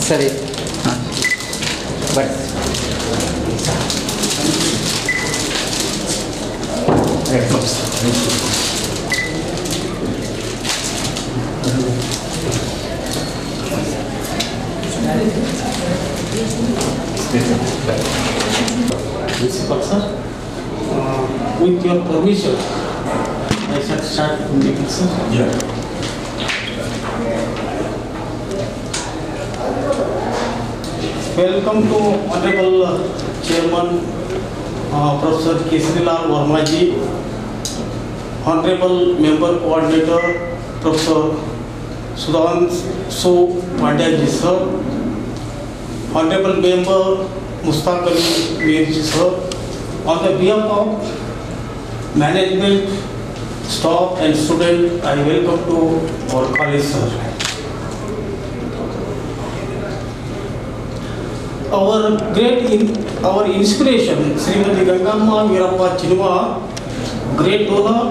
ಸರಿ ಹಾಂ but Principal sir, with your permission, I shall start the meeting, sir. Yeah. Welcome to Honorable Chairman Professor Kesrilal Verma ji, Honorable Member Coordinator Professor Sudhanshu Pandya ji sir, Honorable Member Mustaq Ali Mir ji sir, on the behalf of management, staff and student, I welcome to our college sir. Our inspiration, Srimati Gangamma Veerappa Chinuma, great donor.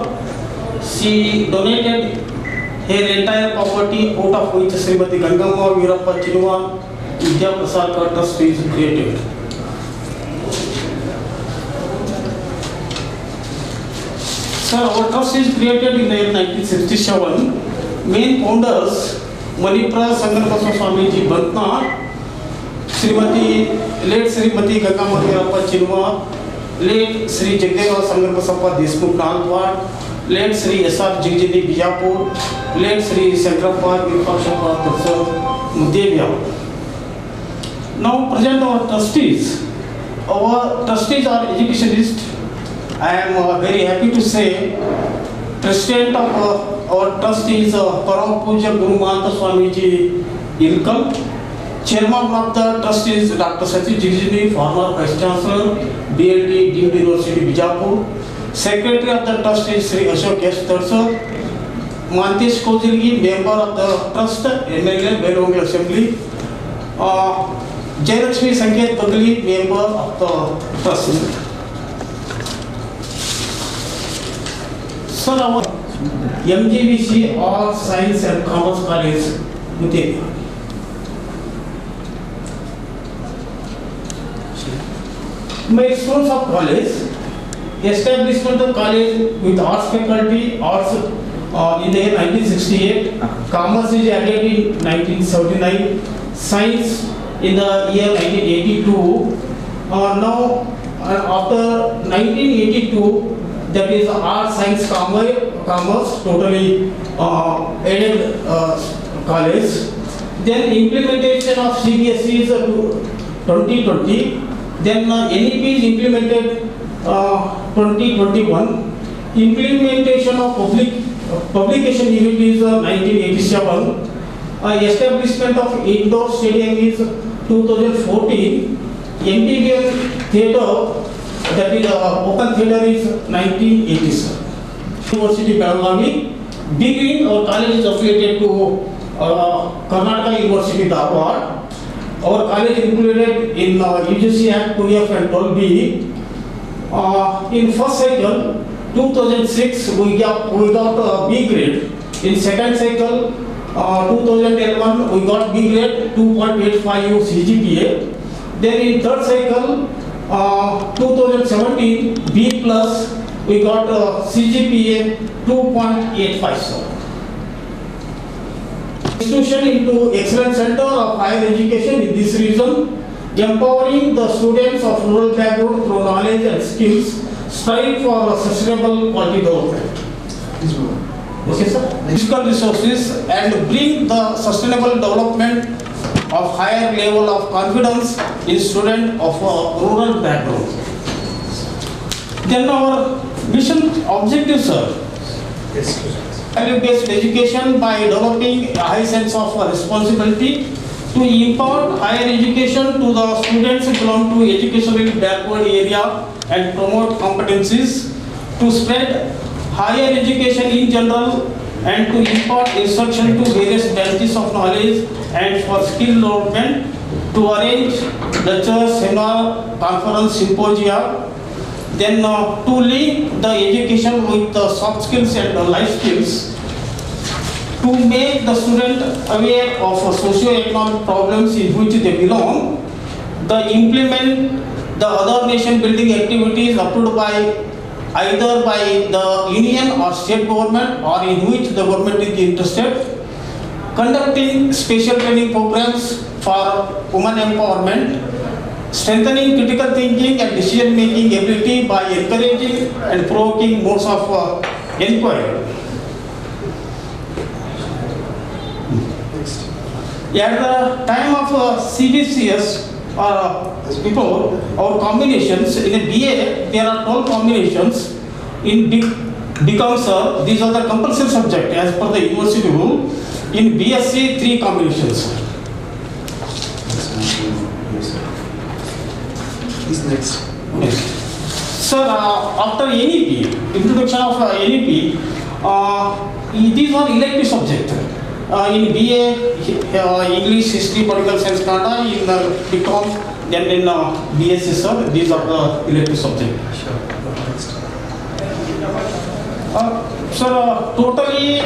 She donated her entire property, out of which Srimati Gangamma Veerappa Chinuma Vidya Prasad Trust is created. Sir, our trust is created in the year 1967. Main founders, Manipura Sangarpasa Swamiji Bantna, late Srimati Gangamma Veerappa Chinuma, late Sri Jagdeva Sangarpasappa Deshmukh Nalwad, late Sri S.R. Jigjini Bijapur, late Sri Sankrappa Virupakshappa Professor Mudevya. Now present our trustees. Our trustees are educationists. I am very happy to say President of our trust is Param Puja Guru Mahanta Swamiji Ilkal. Chairman of the trust is Dr. Sachi Jigjini, former Vice Chancellor, BLT, Deemed University, Bijapur. Secretary of the trust is Sri Ashok S. Tarsar. Mantesh Kozilgi, member of the trust, MLA, Belongi Assembly. Jayalakshmi Sanket Bagli, member of the trust. Sir, our MGVC Arts, Science and Commerce College, Muteri. My students of college, establishment of college with arts faculty, arts in the year 1968, commerce is added in 1979, science in the year 1982. Now, after 1982, that is art, science, commerce, totally added college. Then implementation of CBSE is 2020. Then NEP is implemented 2021. Implementation of publication unit is 1987. Establishment of indoor stadium is 2014. MTBM theatre, that is open theatre, is 1987. University Belagavi. Degree, our college is affiliated to Karnataka University Dharwad. Our college included in UGC Act 2F and 12B. In first cycle, 2006, we got B grade. In second cycle, 2011, we got B grade, 2.85 CGPA. Then in third cycle, 2017, B plus, we got CGPA 2.85. Institution into excellent center of higher education in this region, empowering the students of rural background through knowledge and skills, strive for sustainable quality development. Okay, sir. Physical resources and bring the sustainable development of higher level of confidence in student of rural background. Then our mission objective, sir. Yes, Value-based education by developing a high sense of responsibility to impart higher education to the students who belong to educationally backward area and promote competencies, to spread higher education in general and to impart instruction to various branches of knowledge and for skill development, to arrange lectures, seminar, conference, symposia. Then to link the education with the soft skills and the life skills, to make the student aware of socio-economic problems in which they belong, the implement the other nation building activities approved by either by the union or state government or in which the government is interested, conducting special training programs for women empowerment, strengthening critical thinking and decision making ability by encouraging and provoking modes of inquiry. At the time of CBCS, before our combinations in a BA, there are 12 combinations. In becomes these are the compulsory subject as per the university rule. In BSc, 3 combinations. Next. Yes. Sir, after NEP, introduction of NEP, these are elective subjects. In BA, English, History, Political Science, Kannada, in BCom, then in BSc, sir, these are the elective subjects. Sure. Next. Sir, totally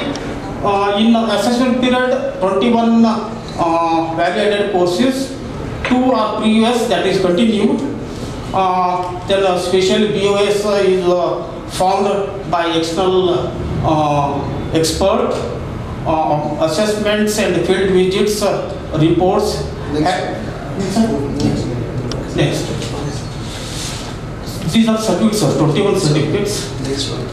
in assessment period, 21 value-added courses, 2 are previous, that is continued. Then a special BOS is formed by external expert, assessments and field visits, reports. Next. These are certificates, 21 certificates. Next one.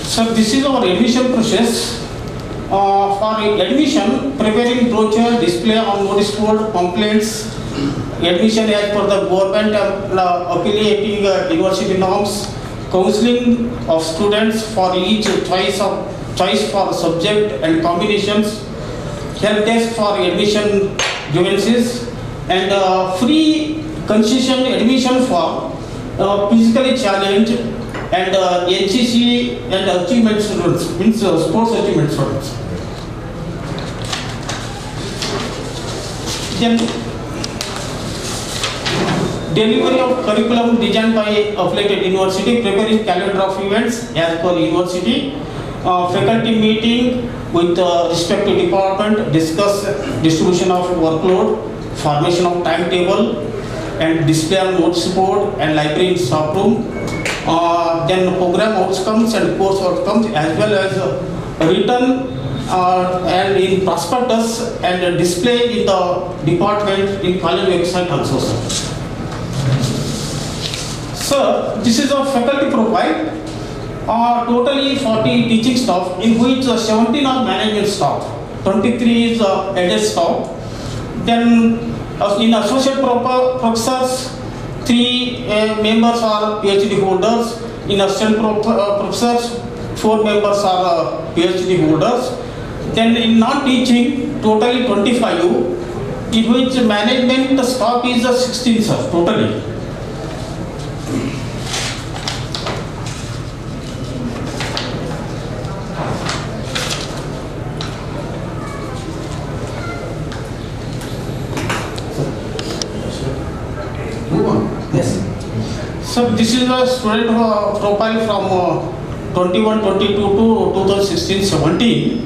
So this is our admission process. For admission, preparing brochure, display on notice board, complaints, admission as per the government affiliating university norms, counseling of students for each choice for subject and combinations, help desk for admission grievances, and free concession admission for physically challenged and NCC and achievement students, means sports achievement students. Then delivery of curriculum designed by affiliated university, preparing calendar of events as per university, faculty meeting with respective department, discuss distribution of workload, formation of timetable, and display on notice board and library in staff room. Then program outcomes and course outcomes as well as written and in prospectus and display in the department in college website also, sir. Sir, this is a faculty profile. Totally 40 teaching staff, in which 17 are management staff, 23 is added staff. Then in associate professors, 3 members are PhD holders. In assistant professors, 4 members are PhD holders. Then in non-teaching, totally 25, in which management staff is 16, sir, totally. Yes. So this is a student profile from 21-22 to 2016-17.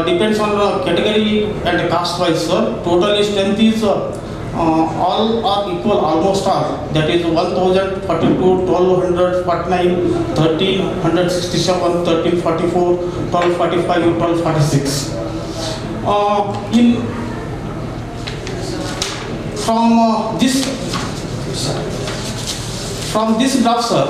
Depends on category and caste wise, sir. Total strength is all are equal, almost all. That is 1042, 1249, 1367, 1344, 1245, 1246. From this graph, sir,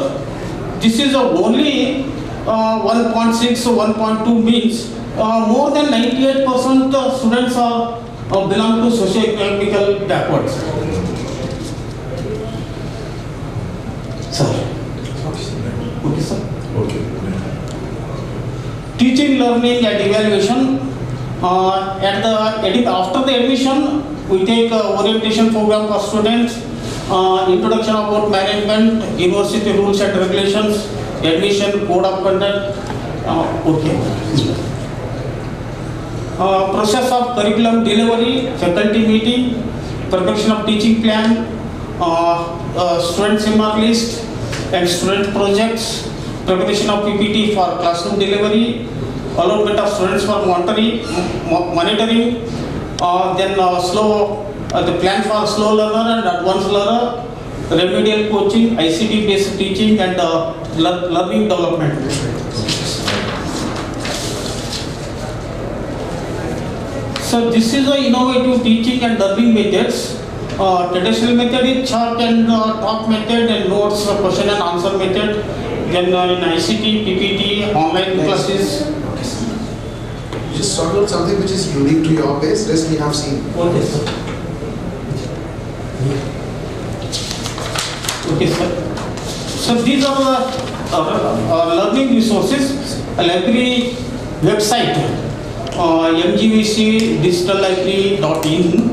this is only 1.6 or 1.2 means more than 98% students are belong to socio-economical backwards. Sir. Okay, sir. Okay. Teaching, learning and evaluation. After the admission, we take orientation program for students, introduction about management, university rules and regulations, admission, code of conduct. Process of curriculum delivery, faculty meeting, preparation of teaching plan, student seminar list and student projects, preparation of PPT for classroom delivery, allotment of students for monitoring, then the plan for slow learner and advanced learner, remedial coaching, ICT based teaching and learning development. So this is the innovative teaching and learning methods. Traditional method is chalk and talk method and notes, question and answer method. Then in ICT, PPT, online classes. Okay, sir. You just talk about something which is unique to your place, rest we have seen. Okay, sir. Okay, sir. So these are the learning resources. A library website. MGVC Digital Library.in.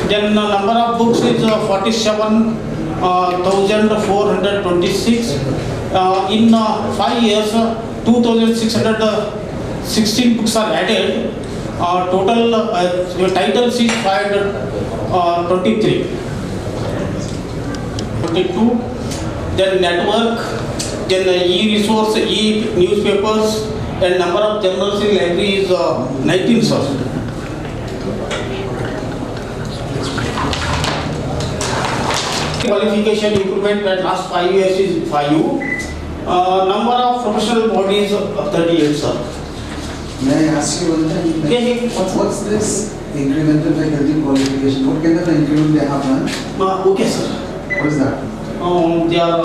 Then number of books is 47,426. In 5 years, 2,616 books are added. Total titles is 523. 22. Then network, then e-resource, e-newspapers, and number of journals in library is 19, sir. Qualification improvement at last 5 years is 5. Number of professional bodies 38, sir. May I ask you one thing? Okay. What's this incremental faculty qualification? What kind of an increment they have done? Okay, sir. What is that? They are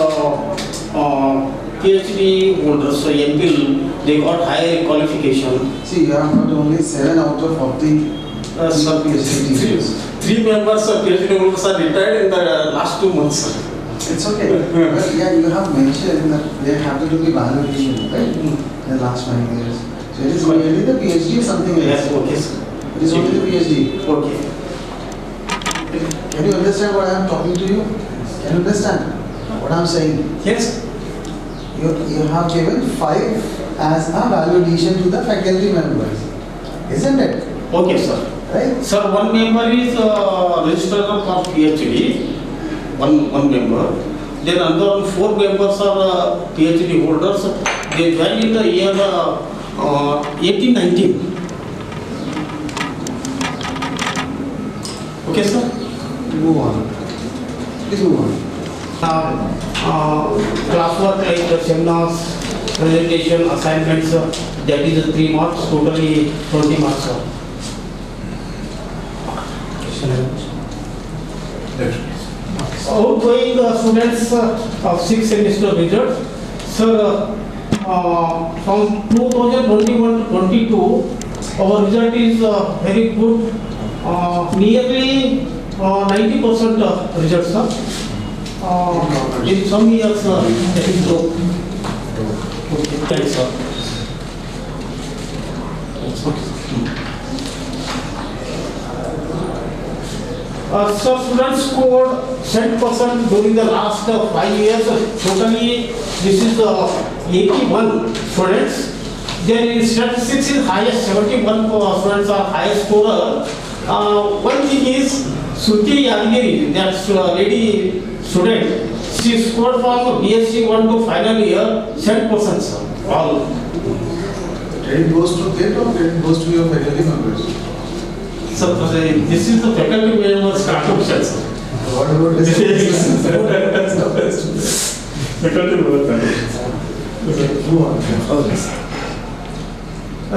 PhD holders, so MPhil, they got higher qualification. See, you have got only 7 out of 40 Sir, PhD teachers. three members of PhD holders are retired in the last 2 months, sir. It's okay. But yeah, you have mentioned that they have to do the validation, right? In the last 5 years. So it is only the PhD or something else? Yes, okay, sir. It is only the PhD. Okay. Can you understand what I am talking to you? Can you understand what I am saying? Yes. You have given 5 as a validation to the faculty members, isn't it? Okay, sir. Right? Sir, one member is registrar for PhD, one member. Then another 4 members are PhD holders. They joined in the year 1819. Okay, sir. Move on. Please move on. Classwork like seminars, presentation, assignments, that is 3 marks, totally 20 marks. Sir. Outgoing students of 6 semester results. Sir, from 2021-22, our result is very good. Nearly 90% results, sir. In some years, that is low. Okay, thanks, sir. So students scored 100% during the last 5 years. Totally, this is 81 students. Then in statistics is highest, 71 students are highest scorer. One thing is Suti Yadgiri, that's lady student. She scored from BSc 1 to final year 100%, sir. All. Credit goes to them or credit goes to your faculty members? So this is the faculty members' contribution, sir. What about this? Faculty members' contribution. Move on.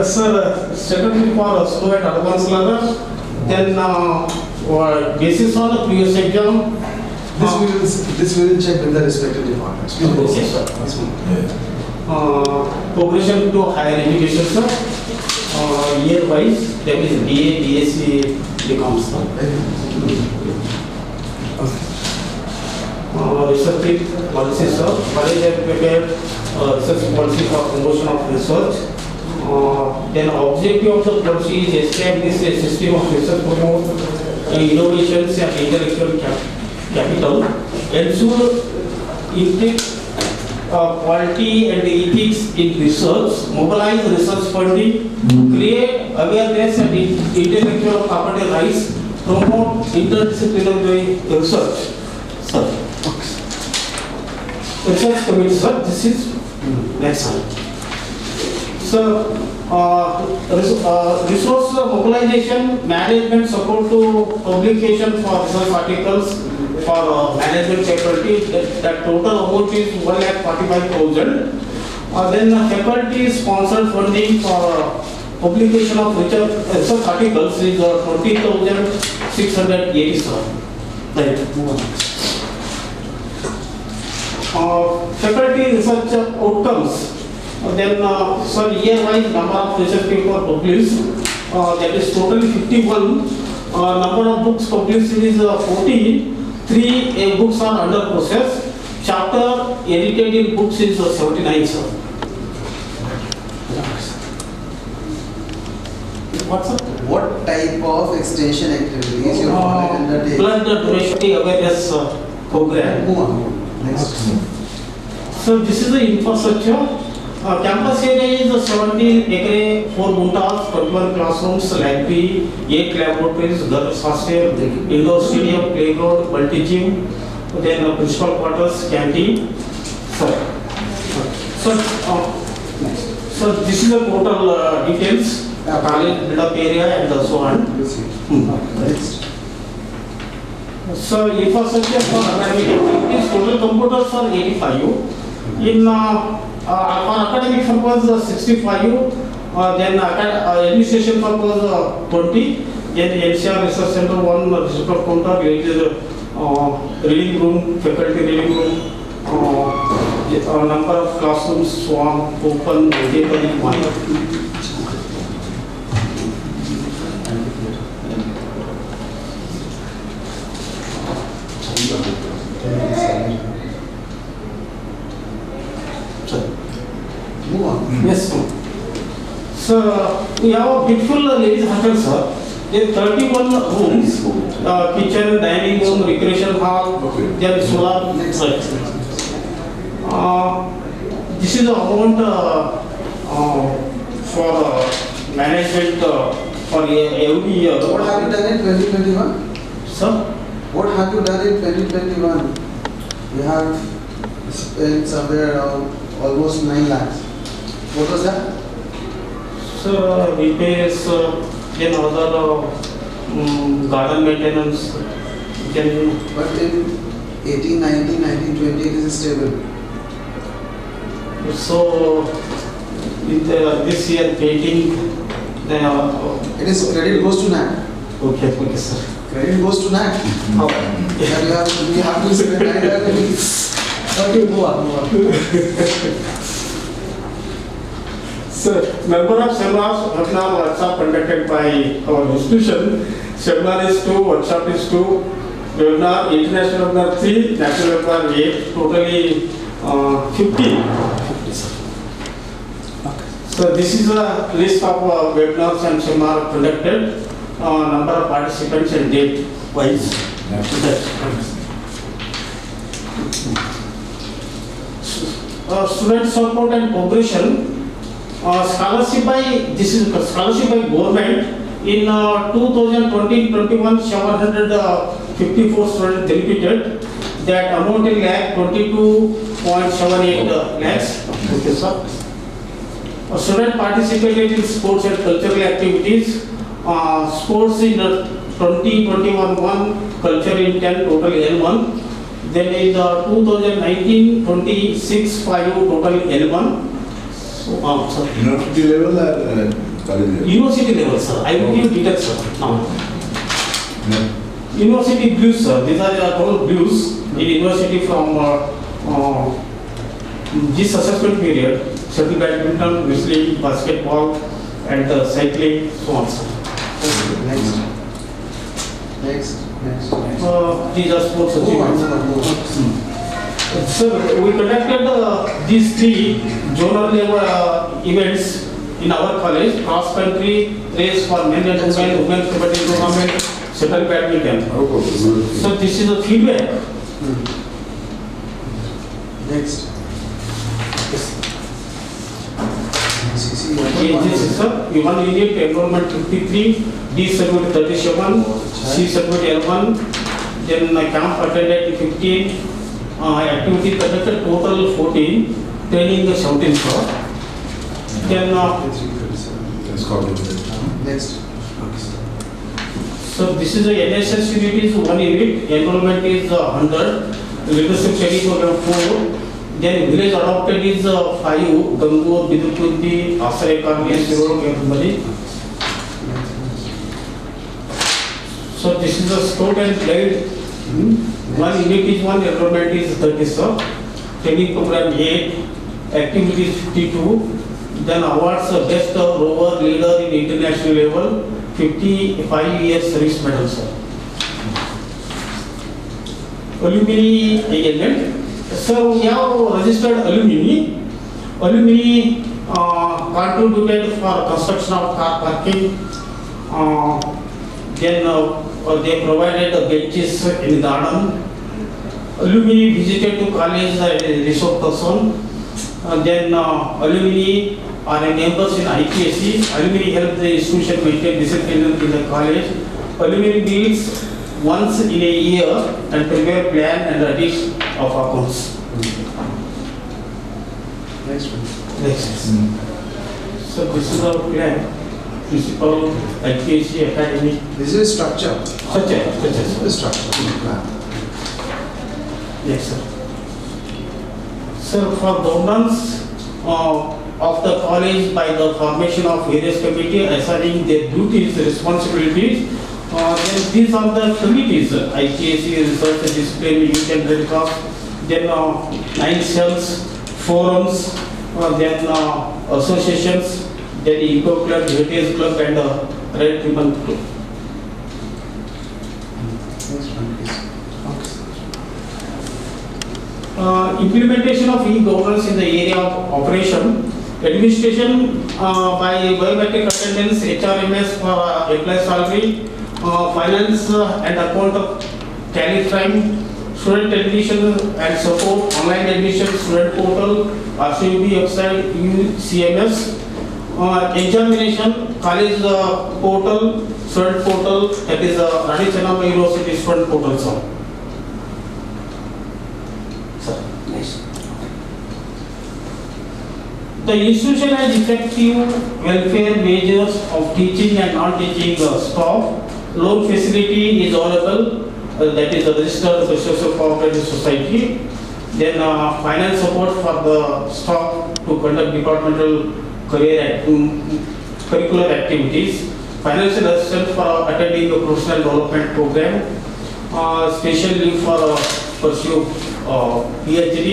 Sir, secondary for slow and advanced learner. Then basis on the previous exam. This we will check with the respective departments. Please go. Okay, sir. Progression to higher education, sir. Year wise, that is BA, BSc, BCom, sir. Research policy, sir. College have prepared research policy for promotion of research. Then objective of the policy is establish a system of research promote innovations and intellectual capital, ensure intake quality and ethics in research, mobilize research funding, create awareness and intellectual property rights, promote interdisciplinary research. Sir. Research committee, sir. This is Next one. So, resource mobilization, management support to publication for research articles for management faculty. That total amount is 1,45,000. Then faculty sponsored funding for publication of research articles is 20,687. Right, move on. Faculty research outcomes. Then year-wise number of research paper published, that is totally 51. Number of books published is 14. 3 books are under process. Chapter edited in books is 79, sir. What's up? What type of extension activities your college undertakes? Blood donation awareness program. Move on. Next. So this is the infrastructure. Campus area is 17 acre, 4 guntas, 21 classrooms, library, 8 laboratories, girls hostel, indoor stadium, playground, multi-gym, then principal quarters, canteen. So this is the total details, college build-up area and so on. Next. So infrastructure for academic activities, total computers are 85. In for academic purpose 65, then administration purpose 20, then NCR Research Center 1 digital counter, reading room, faculty reading room, number of classrooms, swarm, open, table 1. Move on. Yes, sir. So we have a beautiful ladies hostel, sir. There are 31 rooms, kitchen, dining room, recreation hall, then solar. This is the amount for management for every year. What have you done in 2021? Sir? What have you done in 2021? You have spent somewhere around almost 9 lakhs. What was that? So repairs, then other garden maintenance, then But in 18, 19, 19, 20 it is stable. so with this year painting, It is credit goes to NAC. okay, sir. Credit goes to NAC. How? And you have to spend 9 lakh rupees. Okay, move on. Sir, number of seminars, webinar, workshop conducted by our institution. Seminar is 2, workshop is 2, webinar, international webinar 3, national webinar 8, totally 50. So this is a list of webinars and seminar conducted, number of participants and date wise. Student support and progression. Scholarship by government in 2020-21 754 students benefited. That amount in lakh 22.78 lakhs. Okay, sir. A student participated in sports and cultural activities. Sports in 2021 culture in 10 total L1. Then in 2019-26 5 total L1. So, sir. University level or college level? University level, sir. I will give details, sir. Now. Yeah. University blues, sir. These are total blues in university from this assessment period. Shuttle badminton, wrestling, basketball, and cycling, so on, sir. Next. These are sports Move on, achievements. move on. Sir, we conducted these 3 zonal level events in our college: cross country race for men and women, women's kabaddi tournament, shuttle badminton. So this is a feedback. Next. CC, This is sir, one unit enrollment 53, D circuit 37, C circuit L1, then camp attended 15, activity conducted total 14, training 17 sir. Then It's called it. Next. so this is the NSS unit is 1 unit, enrollment is 100, leadership training program 4, then village adopted is 5, Gangur, Bidukundi, Asare Karni, Sirol, everybody. So this is the scout and guide. 1 unit is 1, enrollment is 30 sir. Training program 8, activities 52. Then awards best rover leader in international level, 55 years service medal sir. Alumni element. So we have registered alumni. Alumni contributed for construction of car parking. Then they provided the benches in garden. Alumni visited to college as a resource person. Then alumni are members in IPSC. Alumni help the institution maintain discipline in the college. Alumni meets once in a year and prepare plan and audit of accounts. Next one. Next. So this is our plan. Principal, IPSC, academy. This is structure. Such a Structure. Plan. Yes, sir. Sir, for governance of the college by the formation of various committees assigning their duties, responsibilities, then these are the committees, IPSC, research, discipline, youth and Red Cross, then 9 cells, forums, then associations, then Eco Club, Heritage Club and Red Ribbon Club. Next one, please. Implementation of e-governance in the area of operation, administration by biometric attendance, HRMS for employee salary, finance and account of tally time, student admission and support, online admission, student portal, RCB website, UCMS, examination, college portal, student portal, that is Rani Chennamma University student portal. Sir. Nice. The institution has effective welfare measures of teaching and non-teaching staff. Loan facility is available, that is a registered social cooperative society. Then finance support for the staff to conduct departmental curricular activities. Financial assistance for attending a professional development program. Special leave for pursue PhD.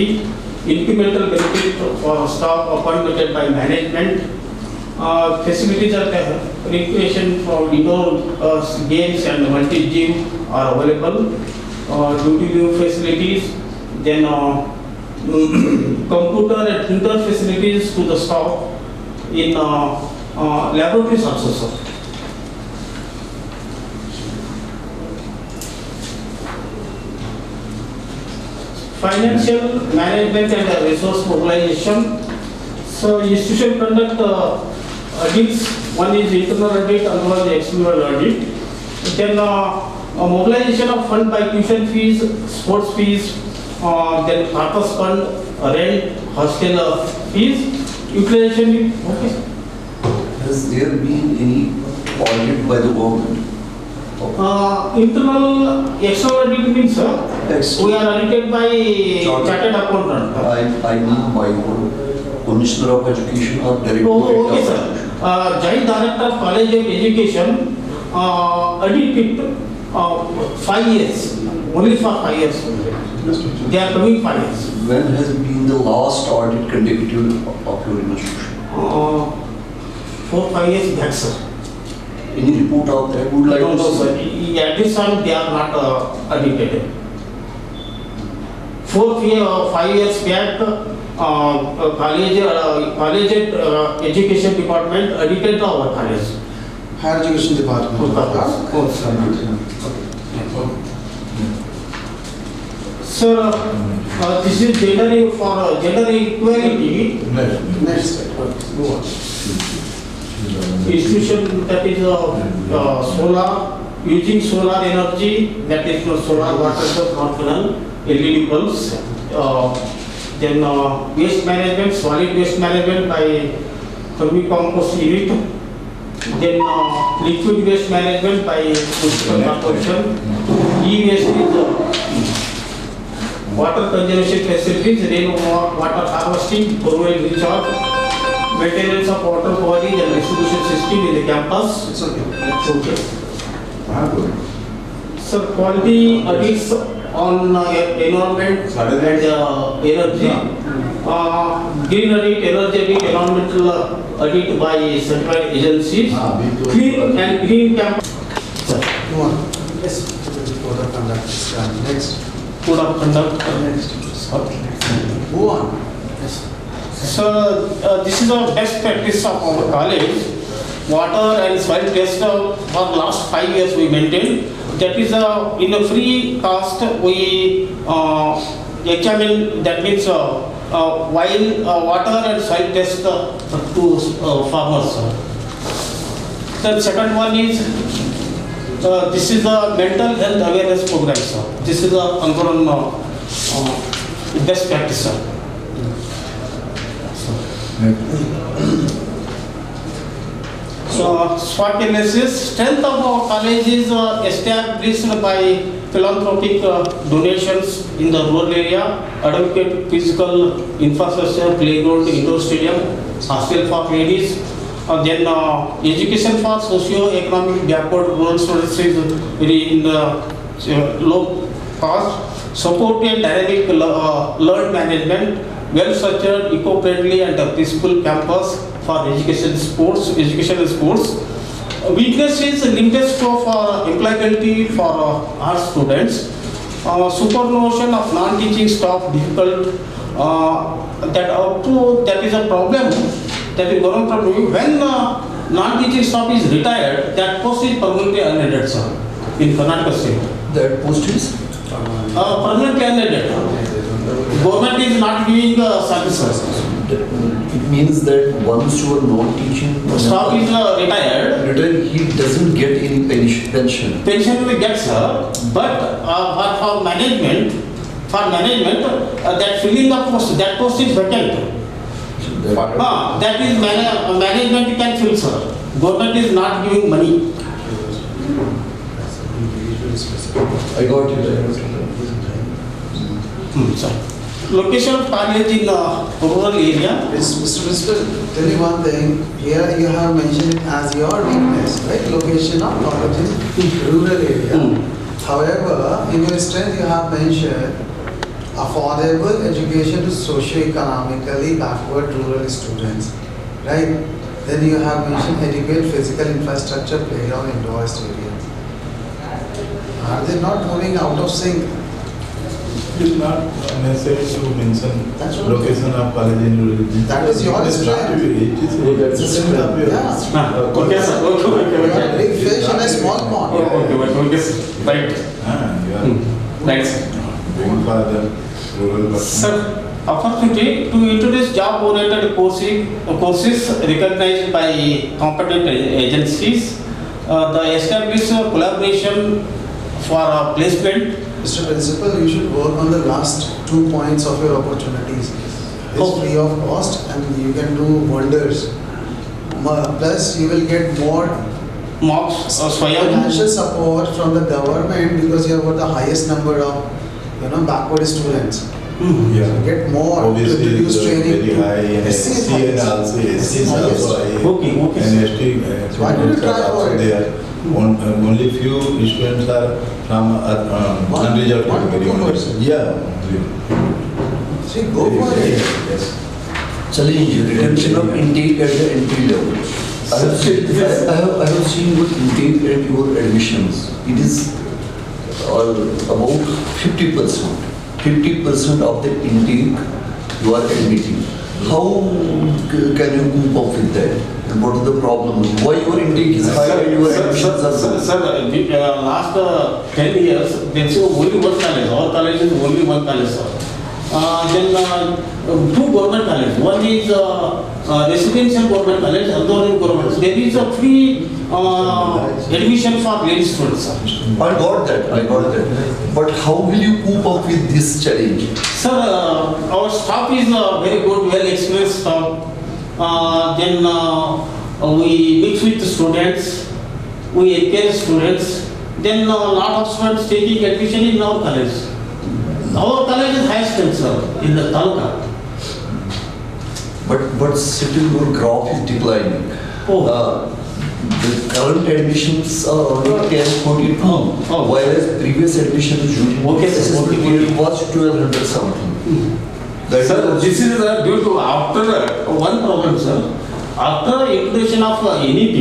Incremental benefit for staff appointed by management. Facilities are recreation for indoor games and multi-gym are available. Duty leave facilities, then computer and printer facilities to the staff in laboratories also, sir. Financial management and resource mobilization. So institution conduct audits. One is internal audit, and one is external audit. Then mobilization of fund by tuition fees, sports fees, then purpose fund, rent, hostel fees, utilization. Okay. Has there been any audit by the government? Internal, external audit means, sir, we are audited by chartered accountant. I mean by Commissioner of Education or Director Oh, okay, of sir. Education. Joint Director of College of Education, audited 5 years, only for 5 years. They are coming 5 years. When has been the last audit conducted of your institution? 4-5 years back, sir. Any report of that would like No, to sir. see? At this time, they are not audited. 5 years back, college education department audited our college. Higher Education Department. Oh, sir. Sir, this is gender for gender equality. Next. Institution that is solar, using solar energy, that is for solar water source, not canal, LED bulbs. Then waste management, solid waste management by compost unit. Then liquid waste management by municipal corporation. E-waste is water conservation facilities, water harvesting, borewell recharge, maintenance of water bodies and distribution system in the campus. It's okay. Okay. Sir, quality audits on environment and energy. Green audit, energy audit, environmental audit by certified agencies. Clean and green campus. Sir, Go on. Yes. Code of conduct is done. Next. code of conduct. Next. Okay. Go on. So this is our best practice of our college. Water and soil test for last 5 years we maintained. That is in a free cost we examine, that means while water and soil test to farmers. The second one is this is a mental health awareness program, sir. This is a Angoran best practice, sir. So, SWOT analysis, strength of our college is established by philanthropic donations in the rural area, adequate physical infrastructure, playground, indoor stadium, hostel for ladies, then education for socio-economic backward rural students is very in the low cost, support and dynamic learn management, well-structured, eco-friendly and peaceful campus for education and sports. Weakness is limited scope for employability for our students. Superannuation of non-teaching staff difficult. That is a problem. That is one problem. When non-teaching staff is retired, that post is permanently unneeded, sir, in Karnataka state. That post is? Permanently unneeded. Government is not giving services. It means that once you are not teaching, Staff is retired. he doesn't get any pension. Pension will get, sir, but for management, that filling of post, that post is vacant. That is management can fill, sir. Government is not giving money. I got it. Sir. Location of college in rural area. Mr. Principal, tell me one thing. Here you have mentioned it as your weakness, right? Location of college in rural area. However, in your strength you have mentioned affordable education to socio-economically backward rural students, right? Then you have mentioned adequate physical infrastructure, playground, indoor stadium. Are they not moving out of sync? It is not necessary to mention That's what location of college in rural. That is your strength. It is strength of yours. Yeah. Okay, sir. You are Okay. big fish in a small pond. Okay, sir. Right. You are Thanks. going for the rural person. Sir, opportunity to introduce job-oriented courses recognized by competent agencies. The established collaboration for placement. Mr. Principal, you should work on the last 2 points of your opportunities. It's free of cost and you can do wonders. Plus, you will get more Mocks, Swayam. financial support from the government because you have got the highest number of, backward students. Yeah. Get more to Obviously, introduce it's training. very high, and SC is SC and highest. also SC is SC is also highest. high. Okay, And ST Why don't you students try are for also it? there. Only few students are from unreserved One to category. 2%. Yeah. See, go for it. Yes. Challenge reduction of intake at the entry level. I have seen your intake at your admissions. It is about 50%. 50% of the intake you are admitting. How can you cope up with that? And what is the problem? Why your intake is higher and your admissions are low? Sir, last 10 years, there is only one college. Our college is only one college, sir. Two government colleges. One is residential government college, other one is government. There is a free admission for ladies students, sir. I got that. But how will you cope up with this challenge? Sir, our staff is very good, well experienced staff. We mix with students, we encourage students. Then a lot of students taking admission in our college. Our college is highest sir, in the Taluka. But still your graph is declining. The current admissions are only 1042, whereas previous admissions during assessment period was 1200 something. Sir, this is due to after one problem, sir. After introduction of NEP,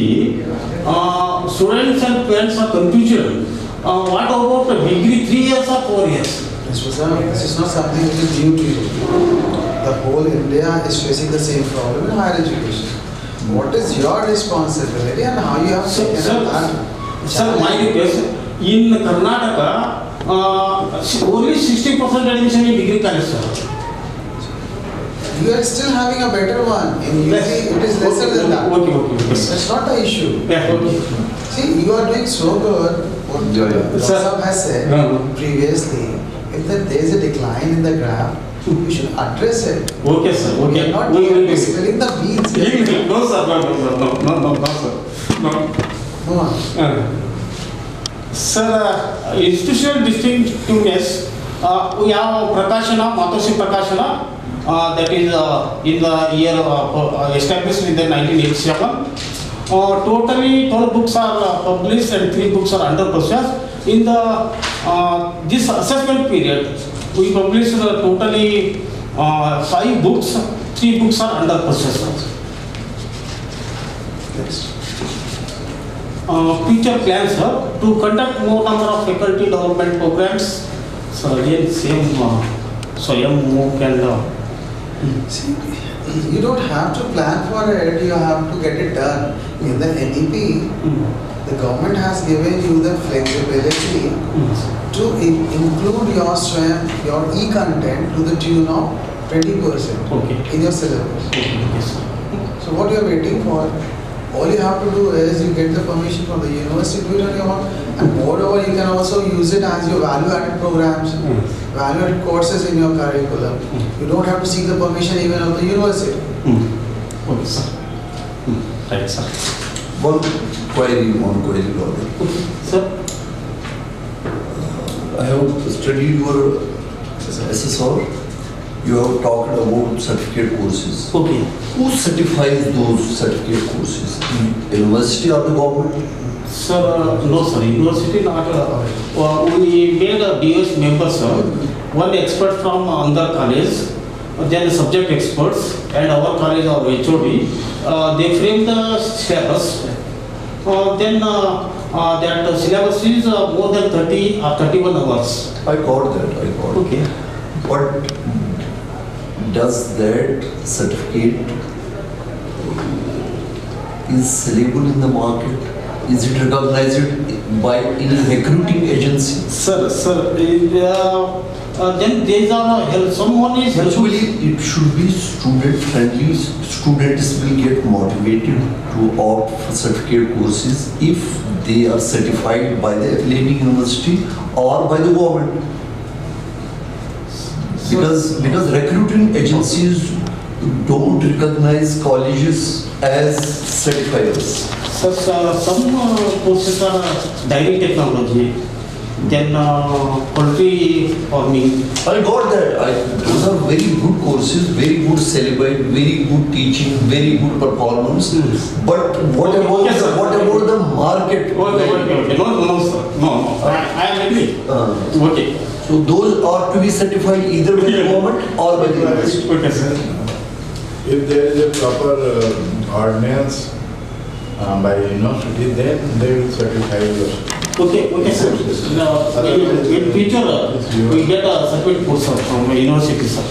students and parents are confused. What about the degree 3 years or 4 years? This is not something which is new to you. The whole India is facing the same problem in higher education. What is your responsibility and how you have taken that? Sir, my request, in Karnataka, only 60% admission in degree college, sir. You are still having a better one. In UP, it is lesser than that. Okay. That's not the issue. Yeah, okay. See, you are doing so good. What Sir has said previously, if there is a decline in the graph, you should address it. Okay, sir. Okay. We are not spilling the beans. No, sir. No, sir. No. Go on. Sir, institutional distinctiveness, we have Prakashana, Matoshi Prakashana, that is in the year established in the 1987. Totally 12 books are published and 3 books are under process. In the this assessment period, we published totally 5 books, 3 books are under process. Next. Future plans, sir, to conduct more number of faculty development programs. So again, same Swayam MOOC and See, you don't have to plan for it, you have to get it done. In the NEP, the government has given you the flexibility to include your SWAYAM, your e-content to the tune of 20% in your syllabus. So what you are waiting for? All you have to do is you get the permission from the university to do it on your own, and moreover you can also use it as your value-added programs, value-added courses in your curriculum. You don't have to seek the permission even of the university. Okay, sir. Right, sir. One query, Lord. Sir. I have studied your SSR. You have talked about certificate courses. Okay. Who certifies those certificate courses? University or the government? Sir, no, sir. University not. We made a DS member, sir. One expert from Andhra College, then subject experts, and our college, our HOD. They frame the syllabus. Then that syllabus is more than 30 or 31 hours. I got that. Okay. But does that certificate is sellable in the market? Is it recognized by any recruiting agency? Sir, then these are someone is Actually, it should be student friendly. Students will get motivated to opt for certificate courses if they are certified by the affiliating university or by the government. Because recruiting agencies don't recognize colleges as certifiers. Sir, some courses are dairy technology, then poultry farming. I got that. Those are very good courses, very good syllabi, very good teaching, very good performance. But what about the market? Okay. No, sir. No. I am agree. Okay. So those are to be certified either by the government or by the university. Okay, sir. If there is a proper ordinance by university, then they will certify you. Okay, sir. In future, we get a certificate course from university, sir.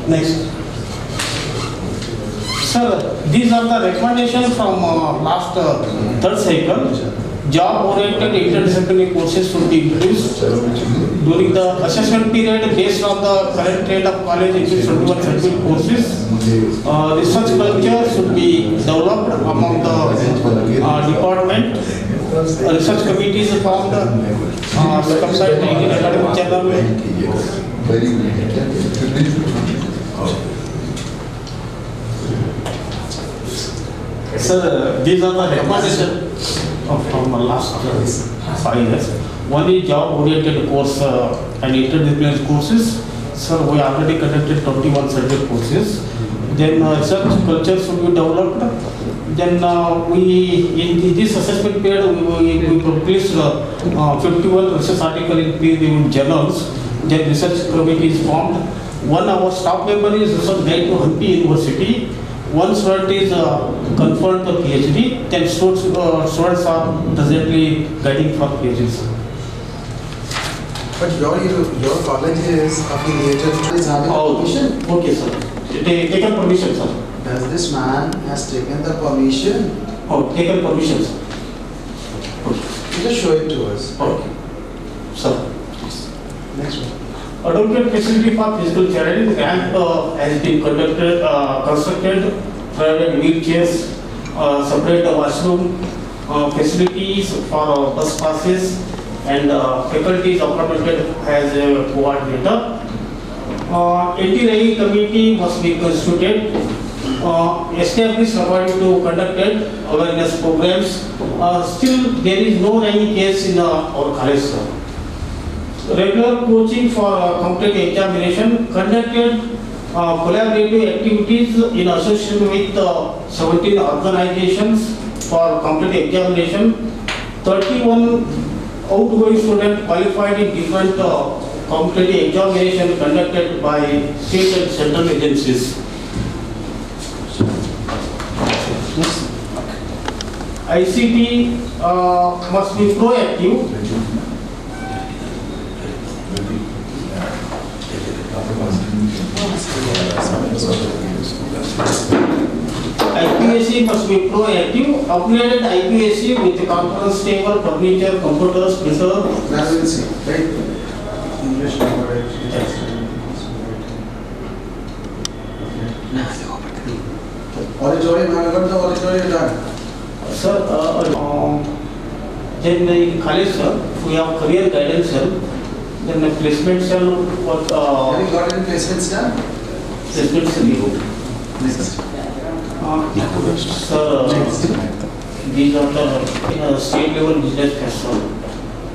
Next. Sir, these are the recommendations from last third cycle. Job-oriented interdisciplinary courses should be introduced during the assessment period based on the current rate of college English 21 certificate courses. Research culture should be developed among the department. Research committees formed, circumcised in academic journal. Sir, these are the recommendations from the last 5 years. One is job-oriented course and interdisciplinary courses. Sir, we already conducted 21 certificate courses. Then research culture should be developed. Then in this assessment period, we published 51 research articles in peer-reviewed journals. Then research committee is formed. One our staff member is research guide to Hampi University. One student is confirmed to PhD. 10 students are presently guiding for PhD. But your college is affiliated to is having permission. Okay, sir. Taken permission, sir. Does this man has taken the permission? Oh, taken permission, sir. You just show it to us. Okay. Sir. Next one. Advocate facility for physical therapy camp has been constructed, private wheelchairs, separate washroom, facilities for bus passes, and faculties appointed as a coordinator. Anti-ragging committee must be constituted, established according to conducted awareness programs. Still, there is no ragging case in our college, sir. Regular coaching for competitive examination, conducted collaborative activities in association with 17 organizations for competitive examination. 31 outgoing students qualified in different competitive examination conducted by state and central agencies. ICT must be proactive. IPAC must be proactive. Upgraded IPAC with conference table, furniture, computers, printer. Residency, right? English language. Auditorium, have you got the auditorium done? Sir, then in college, sir, we have career guidance cell. Then the placement cell, what Have you got any placements done? placement cell. Next. Sir, these are the state level business person.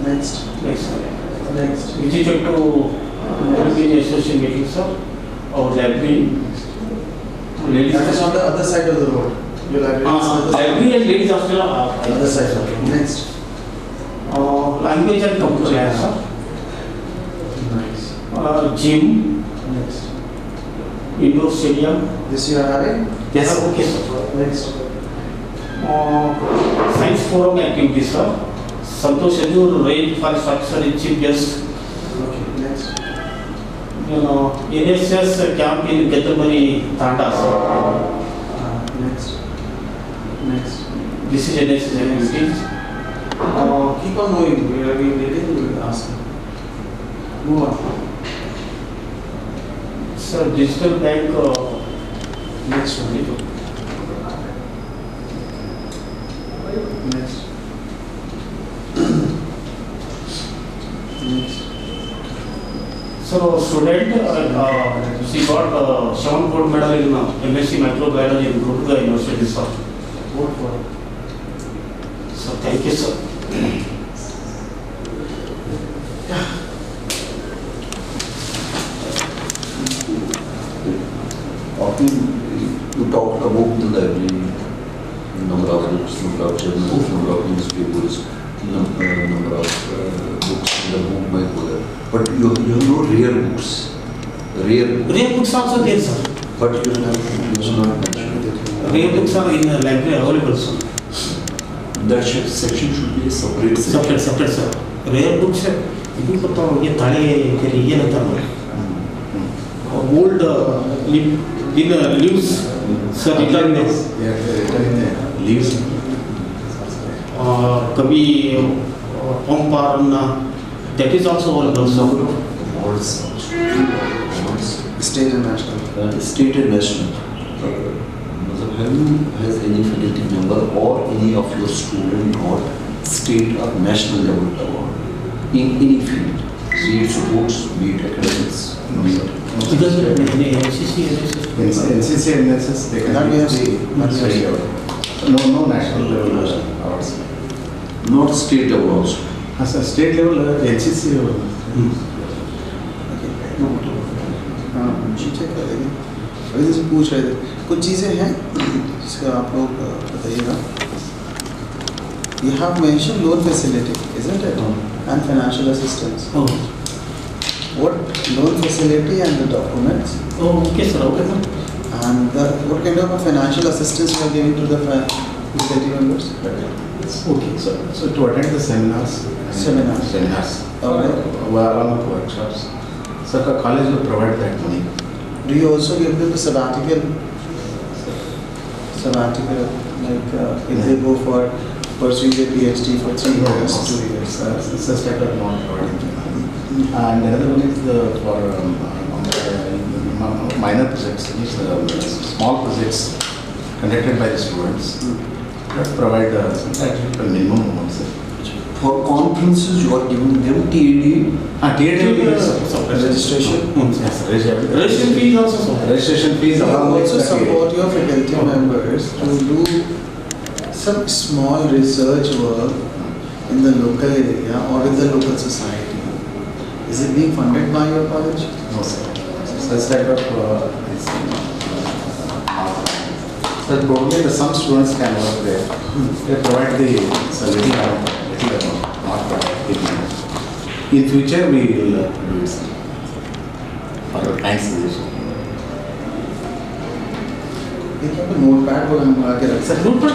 Next. Next. Visited to Library Association meeting, sir. Our library. Ladies. That is on the other side of the road. Your library is on the Library and ladies hostel. other side. Next. Language and computer science, sir. Nice. Gym, Next. indoor stadium. This you are having? Yes, sir. Okay, sir. Next. Science forum activities, sir. Santosh Ajur range for structure in chief guest. Okay. Next. NSS camp in Gethamari, Tanda, sir. Next. Next. This is NSS activities. Keep on moving. We are reading. We will ask. Move on. Sir, digital bank. Next one. Next. Next. So, student, she got 7 gold medal in MSc Microbiology in Gurukha University, sir. Vote for it. So, thank you, sir. You talked about the library, number of books, number of journals, number of newspapers, number of books in the book by Buddha. But you have no rare books. Rare books also there, sir. But you have not mentioned it. Rare books are in the library available, sir. That section should be a separate section. Separate, sir. Rare books, ಇದು ಗೊತ್ತಾಗ ये ತಾಳೆ ಕೆರೆ ಏನಂತಾರಲ್ಲ old leaves, sir, Leaves. कभी पंपारना, that is also available. Number of awards, State and national. state and national. मतलब have you, has any faculty member or any of your student got state or national level award in any field, be it sports, be it academics, be it Because NCC, NCC, NSS, they can That we have be seen. That we have state seen. level. No national level awards. not state awards. As a state level, NCC level. Check कर लेंगे अभी जैसे पूछ रहे थे कुछ चीज़ें हैं जिसका आप लोग बताइएगा You have mentioned loan facility, isn't it? And financial assistance. Oh, What loan facility and the documents? okay sir, okay sir. And what kind of a financial assistance you are giving to the faculty members? Okay, so to attend the seminars. Seminars. Alright. Along with workshops. So the college will provide that money. Do you also give them the sabbatical, like if they go for pursuing their PhD for 3 years, 2 years? It's a step up not providing the money. And another one is for minor projects, small projects conducted by the students. That provide some minimum amounts. For conferences, you are giving them TAD. Registration? Yes, Registration fees also sir. Registration fees You along with also the support your faculty members to do some small research work in the local area or with the local society. Is it being funded by your college? No, sir. Such type of so probably some students can work there. They provide the little amount, not big amount. In future, we will do it, sir. For your kind suggestion. एक notepad को हम लगा के रख सकते हैं। Good, but